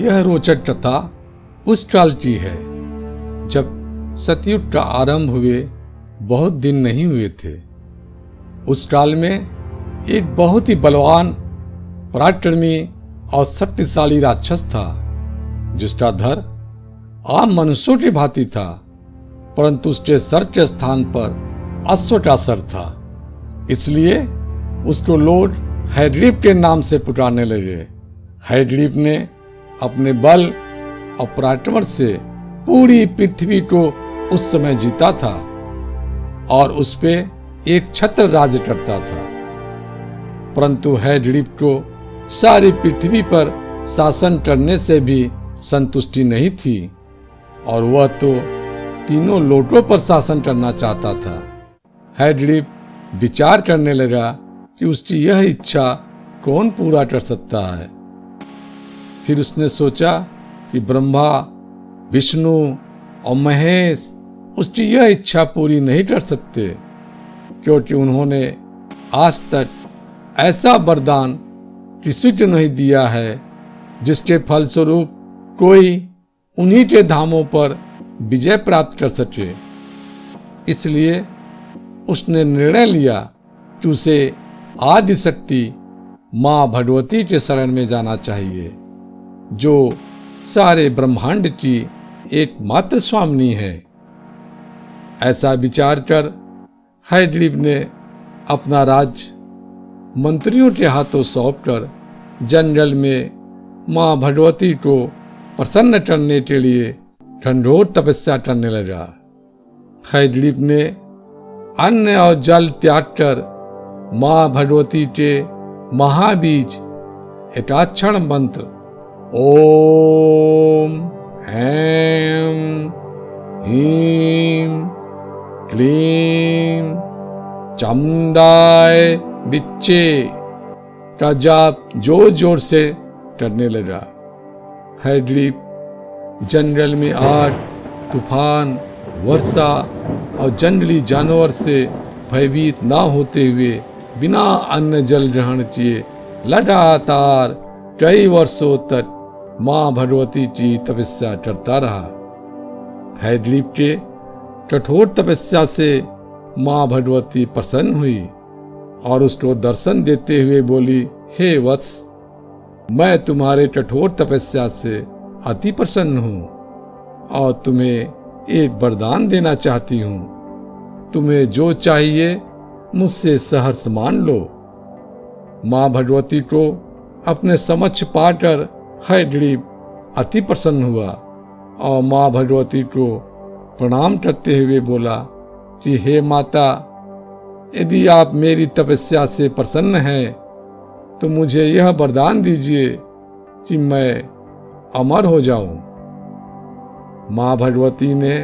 यह रोचक कथा उस काल की है जब सतयुग का आरंभ हुए बहुत दिन नहीं हुए थे। उस काल में एक बहुत ही बलवान, पराक्रमी और शक्तिशाली राक्षस था, जिसका धड़ आम मनुष्यों की भांति था, परंतु उसके सर के स्थान पर अश्व का सर था। इसलिए उसको लोग हैग्रीव के नाम से पुकारने लगे। हैग्रीव ने अपने बल और पराक्रम से पूरी पृथ्वी को उस समय जीता था और उस पे एक छत्र राज करता था। परंतु हैग्रीव को सारी पृथ्वी पर शासन करने से भी संतुष्टि नहीं थी और वह तो तीनों लोकों पर शासन करना चाहता था। हैग्रीव विचार करने लगा कि उसकी यह इच्छा कौन पूरा कर सकता है। फिर उसने सोचा कि ब्रह्मा, विष्णु और महेश उसकी यह इच्छा पूरी नहीं कर सकते, क्योंकि उन्होंने आज तक ऐसा वरदान किसी को नहीं दिया है जिसके फलस्वरूप कोई उन्हीं के धामों पर विजय प्राप्त कर सके। इसलिए उसने निर्णय लिया कि उसे आदि शक्ति माँ भगवती के शरण में जाना चाहिए, जो सारे ब्रह्मांड की एकमात्र स्वामिनी है। ऐसा विचार कर हैग्रीव ने अपना राज्य मंत्रियों के हाथों सौंपकर जंगल में माँ भगवती को प्रसन्न करने के लिए कठोर तपस्या करने लगा। हैग्रीव ने अन्न और जल त्याग कर माँ भगवती के महाबीज एकाक्षर मंत्र ओम ऐं ह्रीं क्लीं चामुंडाय विच्चे का जाप जोर जोर से करने लगा। हैग्रीव जंगल में आग, तूफान, वर्षा और जंगली जानवर से भयभीत न होते हुए बिना अन्न जल ग्रहण किए लगातार कई वर्षों तक माँ भगवती की तपस्या करता रहा। हैग्रीव के कठोर तपस्या से माँ भगवती प्रसन्न हुई और उसको दर्शन देते हुए बोली, हे वत्स, मैं तुम्हारे कठोर तपस्या से अति प्रसन्न हूँ और तुम्हें एक वरदान देना चाहती हूँ। तुम्हें जो चाहिए मुझसे सहर्ष मान लो। माँ भगवती को अपने समक्ष पाकर हैग्रीव अति प्रसन्न हुआ और माँ भगवती को प्रणाम करते हुए बोला कि हे माता, यदि आप मेरी तपस्या से प्रसन्न हैं तो मुझे यह वरदान दीजिए कि मैं अमर हो जाऊं। माँ भगवती ने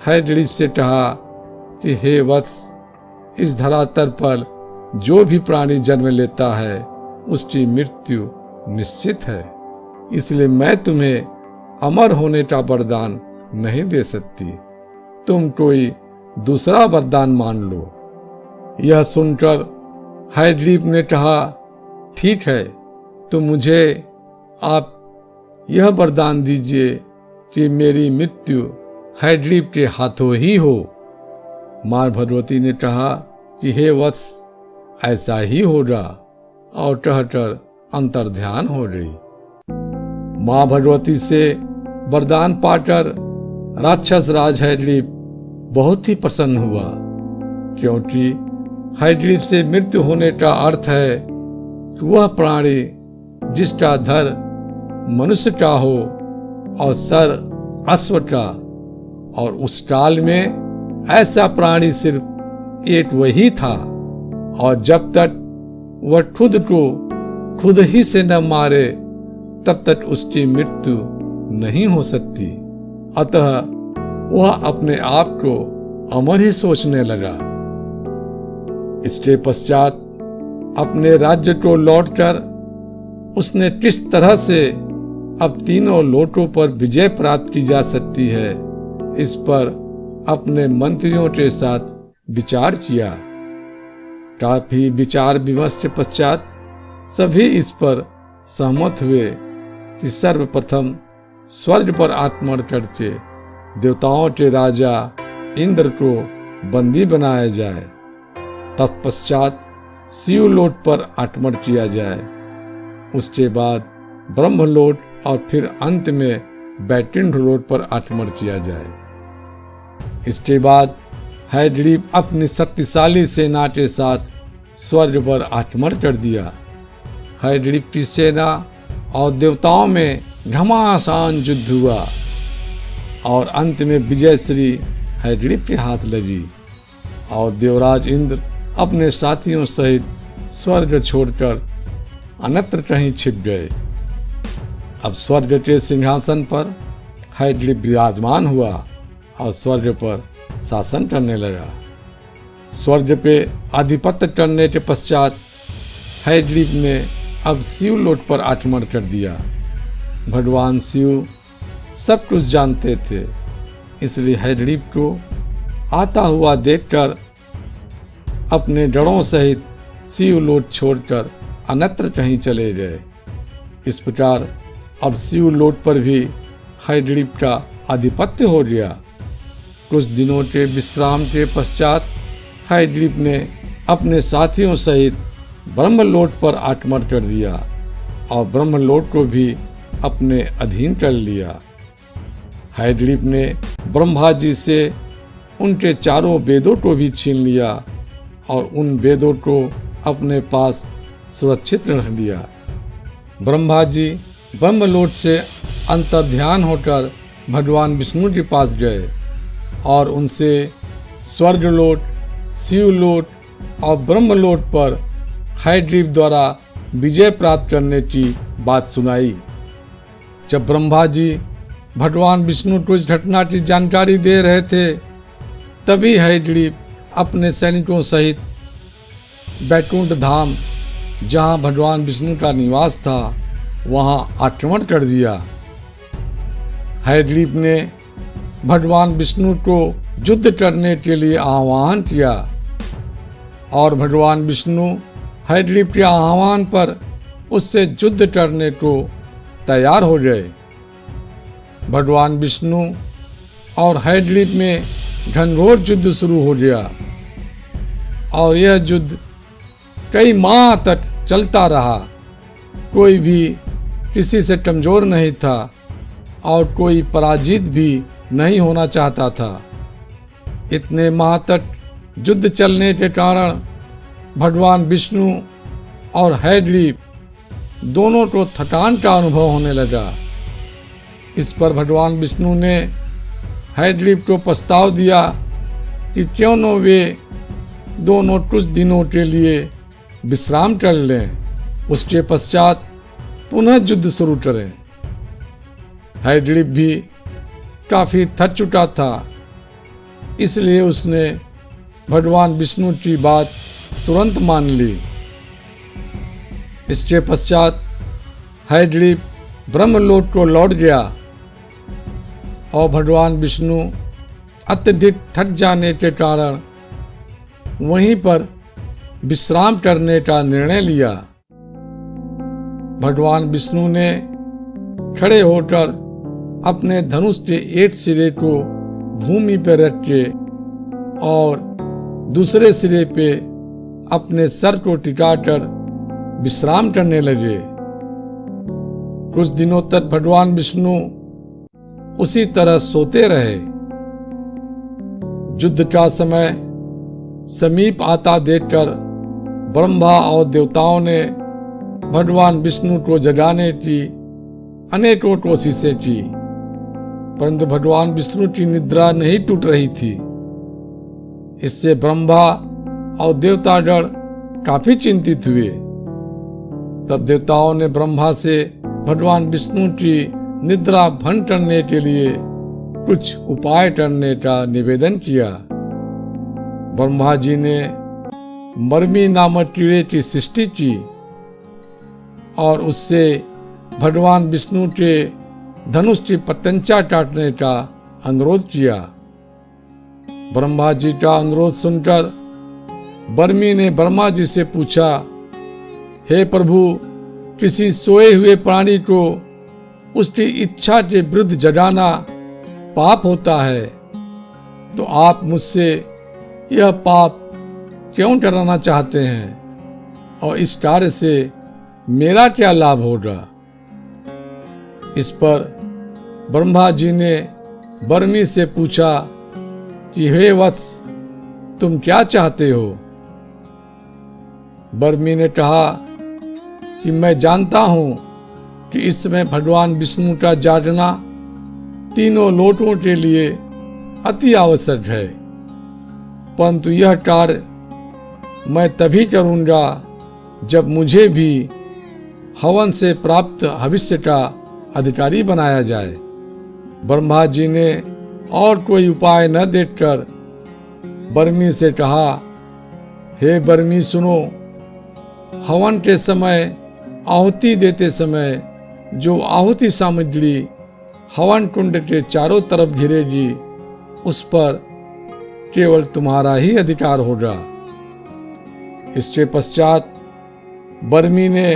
हैग्रीव से कहा कि हे वत्स, इस धरातल पर जो भी प्राणी जन्म लेता है उसकी मृत्यु निश्चित है, इसलिए मैं तुम्हें अमर होने का वरदान नहीं दे सकती। तुम कोई दूसरा वरदान मान लो। यह सुनकर हैग्रीव ने कहा, ठीक है, तो मुझे आप यह वरदान दीजिए कि मेरी मृत्यु हैग्रीव के हाथों ही हो। माँ भगवती ने कहा कि हे वत्स, ऐसा ही होगा, और कहकर अंतर्ध्यान हो गई। माँ भगवती से वरदान पाकर राक्षस राज हैग्रीव बहुत ही प्रसन्न हुआ, क्योंकि हैग्रीव से मृत्यु होने का अर्थ है कि वह प्राणी जिसका धड़ मनुष्य का हो और सर अश्व का, और उस काल में ऐसा प्राणी सिर्फ एक वही था, और जब तक वह खुद को खुद ही से न मारे तब तक उसकी मृत्यु नहीं हो सकती। अतः वह अपने आप को अमर ही सोचने लगा। इसके पश्चात अपने राज्य को लौटकर उसने किस तरह से अब तीनों लोकों पर विजय प्राप्त की जा सकती है, इस पर अपने मंत्रियों के साथ विचार किया। काफी विचार विमर्श के पश्चात सभी इस पर सहमत हुए कि सर्वप्रथम स्वर्ग पर आक्रमण करके देवताओं के राजा इंद्र को बंदी बनाया जाए, तत्पश्चात शिवलोक पर आक्रमण किया जाए, उसके बाद ब्रह्मलोक और फिर अंत में वैकुंठ लोक पर आक्रमण किया जाए। इसके बाद हयग्रीव अपनी शक्तिशाली सेना के साथ स्वर्ग पर आक्रमण कर दिया। हयग्रीव की सेना और देवताओं में घमासान युद्ध हुआ और अंत में विजय श्री हयग्रीव के हाथ लगी और देवराज इंद्र अपने साथियों सहित स्वर्ग छोड़कर अन्यत्र कहीं छिप गए। अब स्वर्ग के सिंहासन पर हयग्रीव विराजमान हुआ और स्वर्ग पर शासन करने लगा। स्वर्ग पे आधिपत्य करने के पश्चात हयग्रीव ने अब शिवलोक पर आक्रमण कर दिया। भगवान शिव सब कुछ जानते थे, इसलिए हयग्रीव को आता हुआ देखकर अपने गणों सहित शिवलोक छोड़कर अन्यत्र कहीं चले गए। इस प्रकार अब शिवलोक पर भी हयग्रीव का आधिपत्य हो गया। कुछ दिनों के विश्राम के पश्चात हयग्रीव ने अपने साथियों सहित ब्रह्मलोक पर आक्रमण कर दिया और ब्रह्मलोक को भी अपने अधीन कर लिया। हयग्रीव ने ब्रह्मा जी से उनके चारों वेदों को भी छीन लिया और उन वेदों को अपने पास सुरक्षित रख लिया। ब्रह्मा जी ब्रह्मलोक से अंतर्ध्यान होकर भगवान विष्णु के पास गए और उनसे स्वर्गलोक, शिवलोक और ब्रह्मलोक पर हयग्रीव द्वारा विजय प्राप्त करने की बात सुनाई। जब ब्रह्मा जी भगवान विष्णु को इस घटना की जानकारी दे रहे थे, तभी हयग्रीव अपने सैनिकों सहित वैकुंठ धाम, जहाँ भगवान विष्णु का निवास था, वहाँ आक्रमण कर दिया। हयग्रीव ने भगवान विष्णु को युद्ध करने के लिए आह्वान किया और भगवान विष्णु हयग्रीव के आह्वान पर उससे युद्ध करने को तैयार हो गए। भगवान विष्णु और हयग्रीव में घनघोर युद्ध शुरू हो गया और यह युद्ध कई माह तक चलता रहा। कोई भी किसी से कमजोर नहीं था और कोई पराजित भी नहीं होना चाहता था। इतने माह तक युद्ध चलने के कारण भगवान विष्णु और हयग्रीव दोनों को थकान का अनुभव होने लगा। इस पर भगवान विष्णु ने हयग्रीव को प्रस्ताव दिया कि क्यों न वे दोनों कुछ दिनों के लिए विश्राम कर लें, उसके पश्चात पुनः युद्ध शुरू करें। हयग्रीव भी काफी थक चुका था, इसलिए उसने भगवान विष्णु की बात तुरंत मान ली। इसके पश्चात हयग्रीव ब्रह्मलोक को लौट गया और भगवान विष्णु अत्यधिक थक जाने के कारण वहीं पर विश्राम करने का निर्णय लिया। भगवान विष्णु ने खड़े होकर अपने धनुष के एक सिरे को भूमि पर रख के और दूसरे सिरे पे अपने सर को टिकाकर विश्राम करने लगे। कुछ दिनों तक भगवान विष्णु उसी तरह सोते रहे। युद्ध का समय समीप आता देखकर ब्रह्मा और देवताओं ने भगवान विष्णु को जगाने की अनेकों कोशिशें की, परंतु भगवान विष्णु की निद्रा नहीं टूट रही थी। इससे ब्रह्मा और देवतागण काफी चिंतित हुए। तब देवताओं ने ब्रह्मा से भगवान विष्णु की निद्रा भंग करने के लिए कुछ उपाय करने का निवेदन किया। ब्रह्मा जी ने मर्मी नामक कीड़े की सृष्टि की और उससे भगवान विष्णु के धनुष की पतंचा काटने का अनुरोध किया। ब्रह्मा जी का अनुरोध सुनकर बर्मी ने ब्रह्मा जी से पूछा, हे प्रभु, किसी सोए हुए प्राणी को उसकी इच्छा के विरुद्ध जगाना पाप होता है, तो आप मुझसे यह पाप क्यों कराना चाहते हैं और इस कार्य से मेरा क्या लाभ होगा? इस पर ब्रह्मा जी ने बर्मी से पूछा कि हे वत्स, तुम क्या चाहते हो? बर्मी ने कहा कि मैं जानता हूं कि इस समय भगवान विष्णु का जागना तीनों लोकों के लिए अति आवश्यक है, परंतु यह कार्य मैं तभी करूंगा जब मुझे भी हवन से प्राप्त भविष्य का अधिकारी बनाया जाए। ब्रह्मा जी ने और कोई उपाय न देखकर बर्मी से कहा, हे बर्मी सुनो, हवन के समय आहुति देते समय जो आहुति सामग्री हवन कुंड के चारों तरफ घिरेगी, उस पर केवल तुम्हारा ही अधिकार होगा। इसके पश्चात बर्मी ने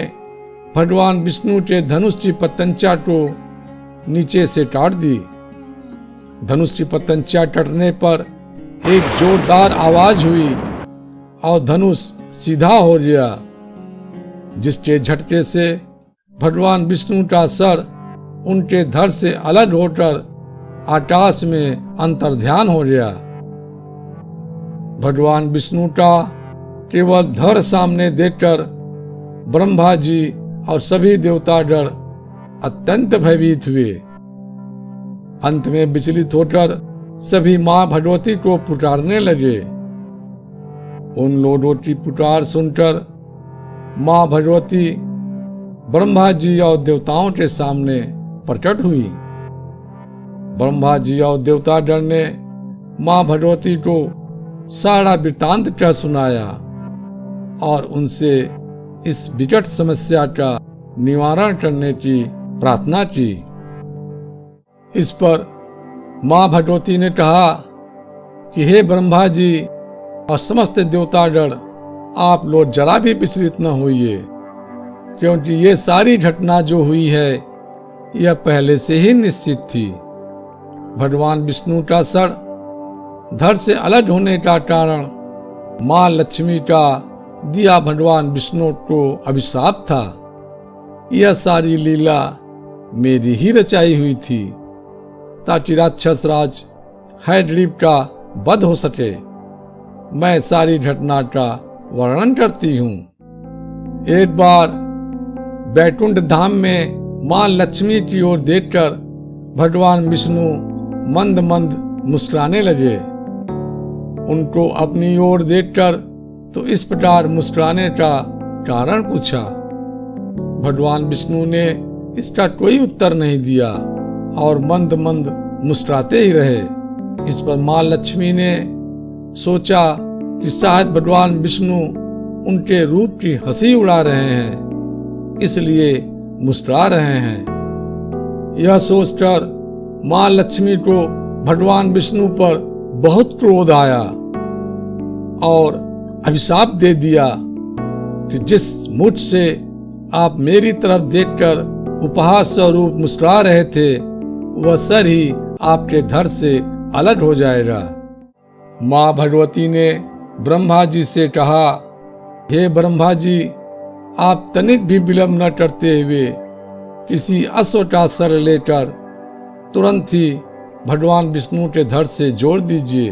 भगवान विष्णु के धनुष की पतंचा को नीचे से काट दी। धनुष की पतंचा कटने पर एक जोरदार आवाज हुई और धनुष सीधा हो गया, जिसके झटके से भगवान विष्णु का सर उनके धड़ से अलग होकर आकाश में अंतर्ध्यान हो गया। भगवान विष्णु का केवल धड़ सामने देखकर ब्रह्मा जी और सभी देवतागण अत्यंत भयभीत हुए। अंत में विचलित होकर सभी मां भगवती को पुकारने लगे। उन लोगों की पुकार सुनकर मां भगवती ब्रह्मा जी और देवताओं के सामने प्रकट हुई। ब्रह्मा जी और देवतागण ने मां भगवती को सारा वृत्तांत कह सुनाया और उनसे इस विकट समस्या का निवारण करने की प्रार्थना की। इस पर मां भगवती ने कहा कि हे ब्रह्मा जी और समस्त देवतागण, आप लोग जरा भी विचलित न होइए, क्योंकि ये सारी घटना जो हुई है यह पहले से ही निश्चित थी। भगवान विष्णु का सर धड़ से अलग होने का कारण मां लक्ष्मी का दिया भगवान विष्णु को अभिशाप था। यह सारी लीला मेरी ही रचाई हुई थी ताकि राक्षस राज हैडलीप का वध हो सके। मैं सारी घटना का वर्णन करती हूँ। एक बार बैकुंठ धाम में मां लक्ष्मी की ओर देखकर भगवान विष्णु मंद मंद मुस्कुराने लगे। उनको अपनी ओर देखकर तो इस प्रकार मुस्कुराने का कारण पूछा। भगवान विष्णु ने इसका कोई उत्तर नहीं दिया और मंद मंद मुस्कुराते ही रहे। इस पर मां लक्ष्मी ने सोचा कि शायद भगवान विष्णु उनके रूप की हंसी उड़ा रहे हैं, इसलिए मुस्कुरा रहे हैं। यह सोचकर मां लक्ष्मी को भगवान विष्णु पर बहुत क्रोध आया और अभिशाप दे दिया कि जिस मुझ से आप मेरी तरफ देखकर उपहास स्वरूप मुस्कुरा रहे थे, वह सर ही आपके धड़ से अलग हो जाएगा। मां भगवती ने ब्रह्मा जी से कहा, हे ब्रह्मा जी, आप तनिक भी विलंब न करते हुए किसी अश्व का सर लेकर तुरंत ही भगवान विष्णु के धड़ से जोड़ दीजिए।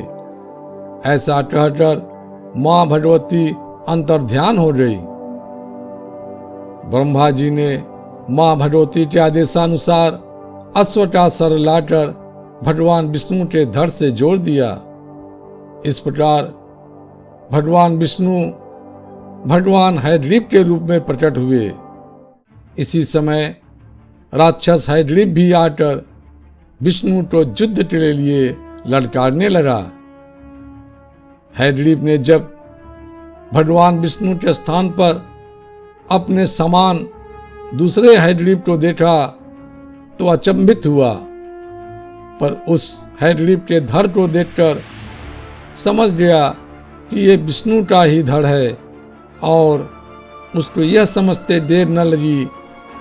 ऐसा कहकर मां भगवती अंतर्ध्यान हो गई। ब्रह्मा जी ने मां भगवती के आदेशानुसार अश्व का सर लाकर भगवान विष्णु के धड़ से जोड़ दिया। इस प्रकार भगवान विष्णु भगवान हैडलीप के रूप में प्रकट हुए। इसी समय राक्षस हैडलीप भी आकर विष्णु को युद्ध के लिए ललकारने लगा। हैडलीप ने जब भगवान विष्णु के स्थान पर अपने समान दूसरे हैडलीप को देखा तो अचंभित हुआ, पर उस हैडलीप के धड़ को देखकर समझ गया कि ये विष्णु का ही धड़ है और उसको यह समझते देर न लगी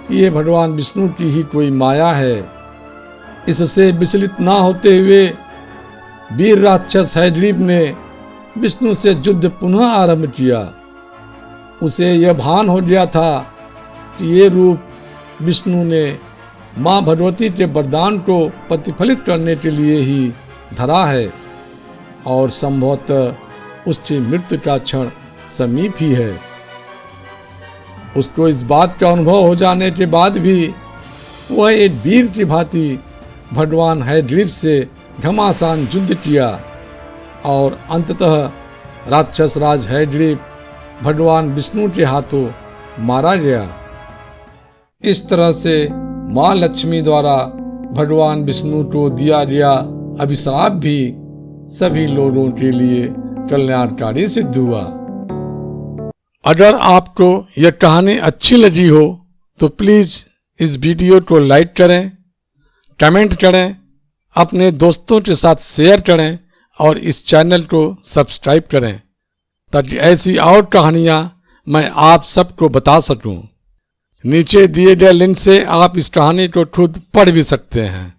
कि ये भगवान विष्णु की ही कोई माया है। इससे विचलित ना होते हुए वीर राक्षस हैग्रीव ने विष्णु से युद्ध पुनः आरंभ किया। उसे यह भान हो गया था कि ये रूप विष्णु ने मां भगवती के वरदान को प्रतिफलित करने के लिए ही धरा है और संभवतः उसकी मृत्यु का क्षण समीप ही है। उसको इस बात का अनुभव हो जाने के बाद भी वह एक वीर की भांति भगवान हैग्रीव से घमासान युद्ध किया और अंततः राक्षस राज हैग्रीव भगवान विष्णु के हाथों मारा गया। इस तरह से मां लक्ष्मी द्वारा भगवान विष्णु को दिया गया अभिशाप भी सभी लोगों के लिए कल्याणकारी सिद्ध हुआ। अगर आपको यह कहानी अच्छी लगी हो तो प्लीज इस वीडियो को लाइक करें, कमेंट करें, अपने दोस्तों के साथ शेयर करें और इस चैनल को सब्सक्राइब करें ताकि ऐसी और कहानियां मैं आप सबको बता सकूं। नीचे दिए गए लिंक से आप इस कहानी को खुद पढ़ भी सकते हैं।